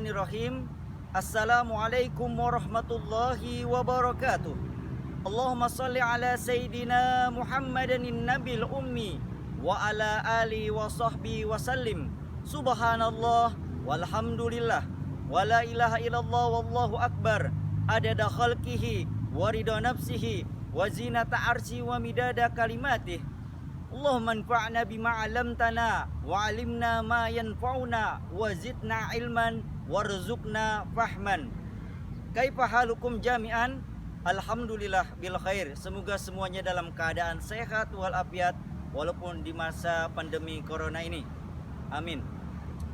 Bismillahirrahmanirrahim. Assalamualaikum warahmatullahi wabarakatuh. Allahumma salli ala Sayyidina Muhammadin nabil ummi wa ala ali wa sahbihi wa sallim. Subhanallah walhamdulillah wa la ilaha illallah wallahu akbar. Adada khalqihi wa ridha nafsihi wa zinata arsy wa midada kalimatih. Allahumma anfa'na bima 'allamtana wa 'allimna ma yanfa'una wa zidna ilman warzuqna fahman. Kaifa halukum jami'an? Alhamdulillah bil khair. Semoga semuanya dalam keadaan sehat walafiat walaupun di masa pandemi corona ini. Amin.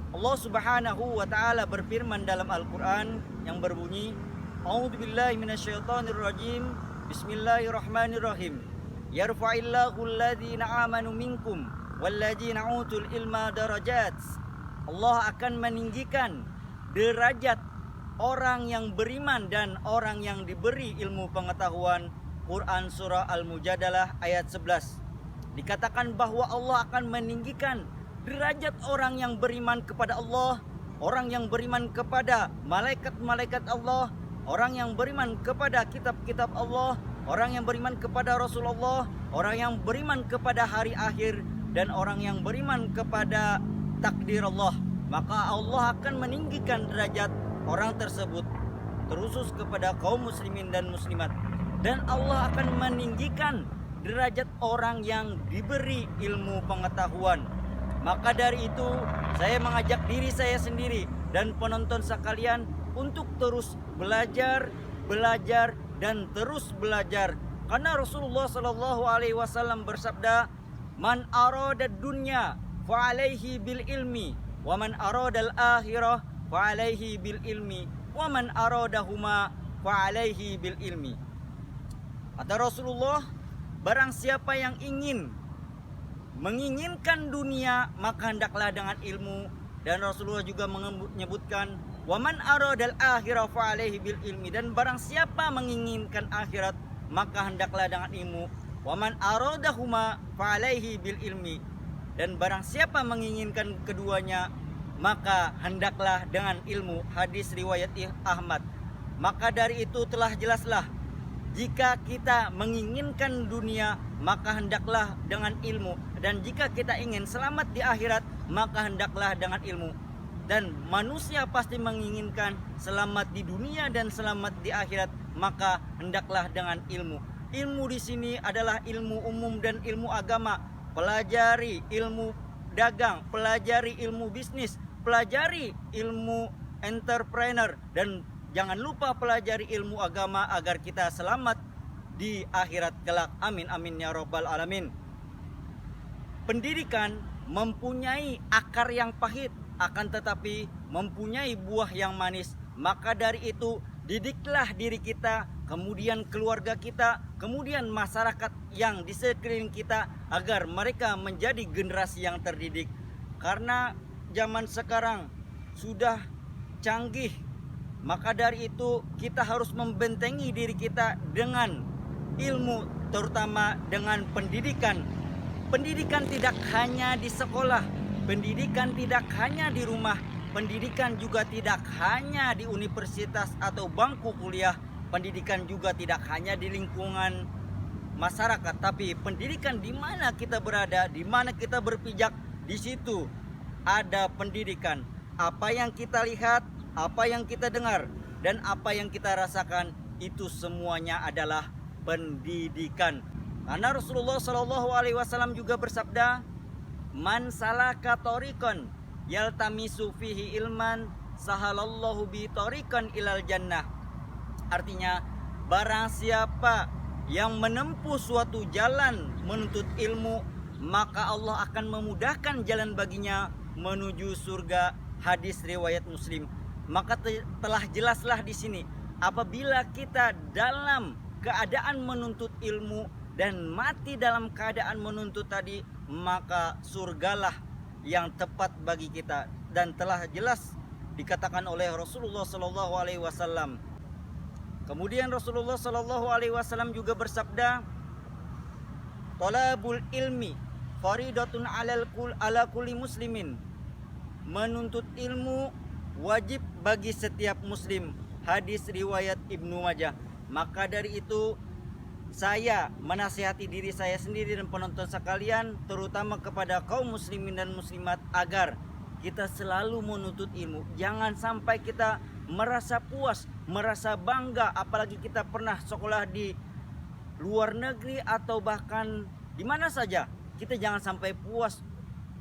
Allah Subhanahu wa taala berfirman dalam Al-Qur'an yang berbunyi, A'udzubillahi minasyaitonirrajim. Bismillahirrahmanirrahim. Yarfa'illahu alladhina amanu minkum walladzina utul ilma darajat. Allah akan meninggikan derajat orang yang beriman dan orang yang diberi ilmu pengetahuan. Quran surah Al-Mujadalah ayat 11. Dikatakan bahwa Allah akan meninggikan derajat orang yang beriman kepada Allah, orang yang beriman kepada malaikat-malaikat Allah, orang yang beriman kepada kitab-kitab Allah, orang yang beriman kepada Rasulullah, orang yang beriman kepada hari akhir, dan orang yang beriman kepada takdir Allah. Maka Allah akan meninggikan derajat orang tersebut terusus kepada kaum muslimin dan muslimat. Dan Allah akan meninggikan derajat orang yang diberi ilmu pengetahuan. Maka dari itu saya mengajak diri saya sendiri dan penonton sekalian untuk terus belajar dan terus belajar. Karena Rasulullah Shallallahu Alaihi Wasallam bersabda, "Man arada dunya fa alaihi bil ilmi, wa man arada al akhirah fa alaihi bil ilmi, wa man aradahuma fa alaihi bil ilmi." Kata Rasulullah, barang siapa yang menginginkan dunia, maka hendaklah dengan ilmu. Dan Rasulullah juga menyebutkan, waman aradal akhirah fa alaihi bil ilmi, dan barang siapa menginginkan akhirat maka hendaklah dengan ilmu. Waman aradahuma fa alaihi bil ilmi, dan barang siapa menginginkan keduanya maka hendaklah dengan ilmu. Hadis riwayat Ahmad. Maka dari itu telah jelaslah, jika kita menginginkan dunia maka hendaklah dengan ilmu, dan jika kita ingin selamat di akhirat maka hendaklah dengan ilmu. Dan manusia pasti menginginkan selamat di dunia dan selamat di akhirat, maka hendaklah dengan ilmu. Ilmu di sini adalah ilmu umum dan ilmu agama. Pelajari ilmu dagang, pelajari ilmu bisnis, pelajari ilmu entrepreneur, dan jangan lupa pelajari ilmu agama agar kita selamat di akhirat kelak. Amin amin ya rabbal alamin. Pendidikan mempunyai akar yang pahit, akan tetapi mempunyai buah yang manis. Maka dari itu didiklah diri kita, kemudian keluarga kita, kemudian masyarakat yang di sekeliling kita, agar mereka menjadi generasi yang terdidik. Karena zaman sekarang sudah canggih, maka dari itu kita harus membentengi diri kita dengan ilmu, terutama dengan pendidikan. Pendidikan tidak hanya di sekolah, pendidikan tidak hanya di rumah, pendidikan juga tidak hanya di universitas atau bangku kuliah, pendidikan juga tidak hanya di lingkungan masyarakat, tapi pendidikan di mana kita berada, di mana kita berpijak, di situ ada pendidikan. Apa yang kita lihat, apa yang kita dengar, dan apa yang kita rasakan, itu semuanya adalah pendidikan. Karena Rasulullah Shallallahu Alaihi Wasallam juga bersabda, man salaka tariqan yaltamisu fihi ilman sahalallahu bi tariqan ilal jannah. Artinya, barang siapa yang menempuh suatu jalan menuntut ilmu, maka Allah akan memudahkan jalan baginya menuju surga. Hadis riwayat Muslim. Maka telah jelaslah di sini, apabila kita dalam keadaan menuntut ilmu dan mati dalam keadaan menuntut tadi, maka surgalah yang tepat bagi kita. Dan telah jelas dikatakan oleh Rasulullah Sallallahu Alaihi Wasallam. Kemudian Rasulullah Sallallahu Alaihi Wasallam juga bersabda, talabul ilmi faridatun ala kulli muslimin. Menuntut ilmu wajib bagi setiap muslim. Hadis riwayat Ibnu Majah. Maka dari itu saya menasihati diri saya sendiri dan penonton sekalian, terutama kepada kaum muslimin dan muslimat, agar kita selalu menuntut ilmu. Jangan sampai kita merasa puas, merasa bangga, apalagi kita pernah sekolah di luar negeri atau bahkan di mana saja. Kita jangan sampai puas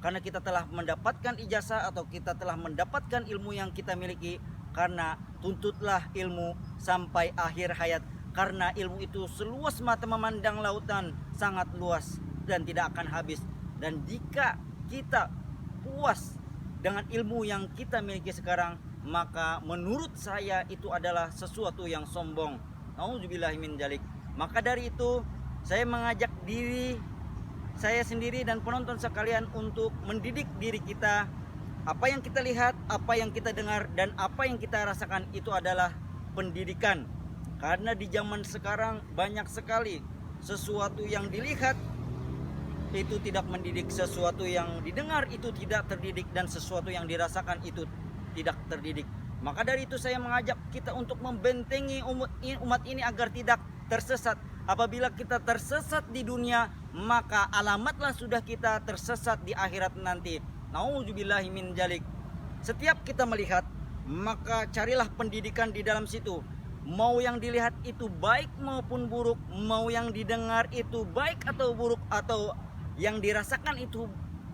karena kita telah mendapatkan ijazah atau kita telah mendapatkan ilmu yang kita miliki, karena tuntutlah ilmu sampai akhir hayat. Karena ilmu itu seluas mata memandang lautan, sangat luas dan tidak akan habis. Dan jika kita puas dengan ilmu yang kita miliki sekarang, maka menurut saya itu adalah sesuatu yang sombong. Nauzubillahi min dzalik. Maka dari itu saya mengajak diri saya sendiri dan penonton sekalian untuk mendidik diri kita. Apa yang kita lihat, apa yang kita dengar, dan apa yang kita rasakan itu adalah pendidikan. Karena di zaman sekarang banyak sekali sesuatu yang dilihat itu tidak mendidik, sesuatu yang didengar itu tidak terdidik, dan sesuatu yang dirasakan itu tidak terdidik. Maka dari itu saya mengajak kita untuk membentengi umat ini agar tidak tersesat. Apabila kita tersesat di dunia, maka alamatlah sudah kita tersesat di akhirat nanti. Nauzubillahi min dzalik. Setiap kita melihat, maka carilah pendidikan di dalam situ. Mau yang dilihat itu baik maupun buruk, mau yang didengar itu baik atau buruk, atau yang dirasakan itu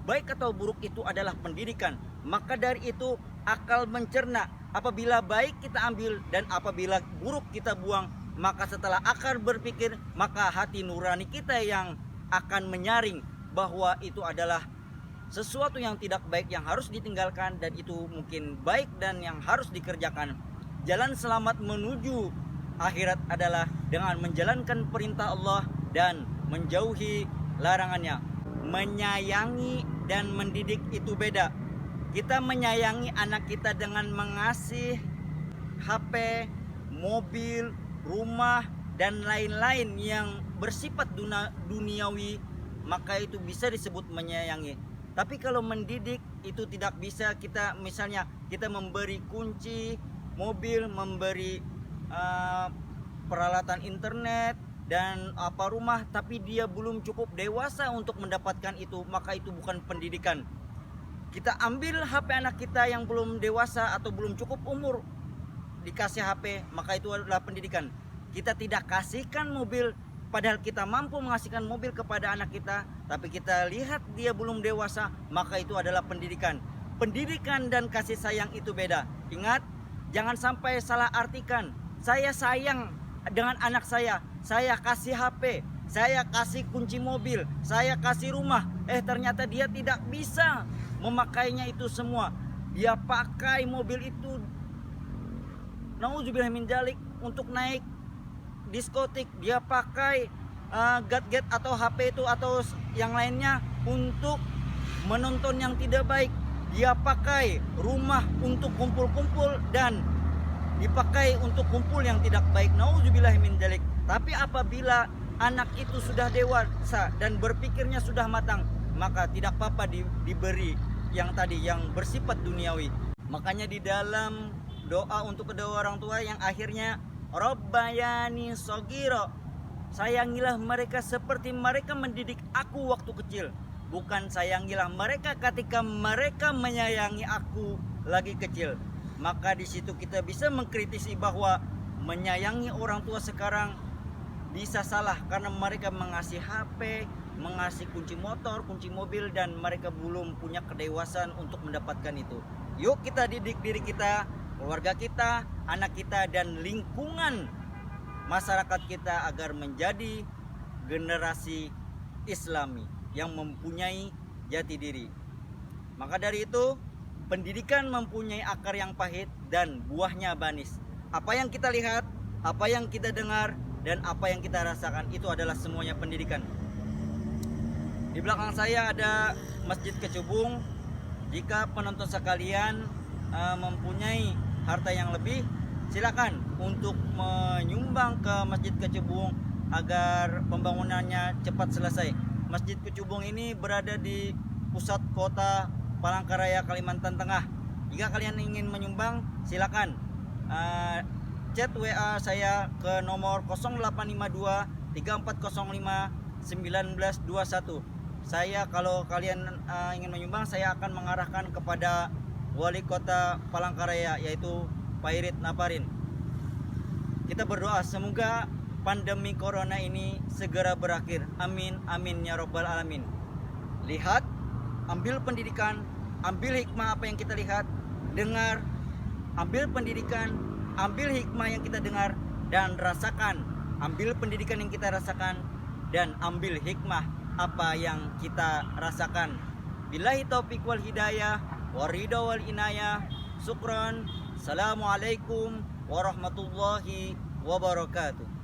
baik atau buruk, itu adalah pendidikan. Maka dari itu akal mencerna. Apabila baik kita ambil dan apabila buruk kita buang. Maka setelah akal berpikir, maka hati nurani kita yang akan menyaring bahwa itu adalah sesuatu yang tidak baik, yang harus ditinggalkan, dan itu mungkin baik dan yang harus dikerjakan. Jalan selamat menuju akhirat adalah dengan menjalankan perintah Allah dan menjauhi larangannya. Menyayangi dan mendidik itu beda. Kita menyayangi anak kita dengan mengasih HP, mobil, rumah, dan lain-lain yang bersifat duniawi, maka itu bisa disebut menyayangi. Tapi kalau mendidik itu tidak bisa. Kita misalnya kita memberi kunci mobil, memberi peralatan internet dan rumah, tapi dia belum cukup dewasa untuk mendapatkan itu, maka itu bukan pendidikan. Kita ambil HP anak kita yang belum dewasa atau belum cukup umur, dikasih HP, maka itu adalah pendidikan. Kita tidak kasihkan mobil, padahal kita mampu mengasihkan mobil kepada anak kita, tapi kita lihat dia belum dewasa, maka itu adalah pendidikan. Pendidikan dan kasih sayang itu beda. Ingat, jangan sampai salah artikan. Saya sayang dengan anak saya kasih HP, saya kasih kunci mobil, saya kasih rumah. Ternyata dia tidak bisa memakainya itu semua. Dia pakai mobil itu, nauzubillah min dzalik, untuk naik diskotik. Dia pakai gadget atau HP itu atau yang lainnya untuk menonton yang tidak baik. Dia pakai rumah untuk kumpul-kumpul dan dipakai untuk kumpul yang tidak baik. Nauzubillahi min dzalik. Tapi apabila anak itu sudah dewasa dan berpikirnya sudah matang, maka tidak apa-apa diberi yang tadi yang bersifat duniawi. Makanya di dalam doa untuk kedua orang tua yang akhirnya Rabbayani shogiro, sayangilah mereka seperti mereka mendidik aku waktu kecil. Bukan sayangilah mereka ketika mereka menyayangi aku lagi kecil. Maka di situ kita bisa mengkritisi bahwa menyayangi orang tua sekarang bisa salah karena mereka mengasih HP, mengasih kunci motor, kunci mobil, dan mereka belum punya kedewasaan untuk mendapatkan itu. Yuk kita didik diri kita, keluarga kita, anak kita, dan lingkungan masyarakat kita agar menjadi generasi Islami yang mempunyai jati diri. Maka dari itu, pendidikan mempunyai akar yang pahit dan buahnya manis. Apa yang kita lihat, apa yang kita dengar, dan apa yang kita rasakan itu adalah semuanya pendidikan. Di belakang saya ada Masjid Kecubung. Jika penonton sekalian mempunyai harta yang lebih, silakan untuk menyumbang ke Masjid Kecubung agar pembangunannya cepat selesai. Masjid Kecubung ini berada di pusat kota Palangkaraya, Kalimantan Tengah, Jika kalian ingin menyumbang, silakan chat WA saya ke nomor 0852 3405 1921. Saya, kalau kalian ingin menyumbang, saya akan mengarahkan kepada Wali Kota Palangkaraya, yaitu Pak Irit Naparin. Kita berdoa semoga pandemi corona ini segera berakhir. Amin, amin ya robbal alamin. Lihat, ambil pendidikan, ambil hikmah apa yang kita lihat, dengar, ambil pendidikan, ambil hikmah yang kita dengar dan rasakan. Ambil pendidikan yang kita rasakan dan ambil hikmah apa yang kita rasakan. Billahi taufiq wal hidayah, waridha wal inayah. Syukran. Assalamualaikum warahmatullahi wabarakatuh.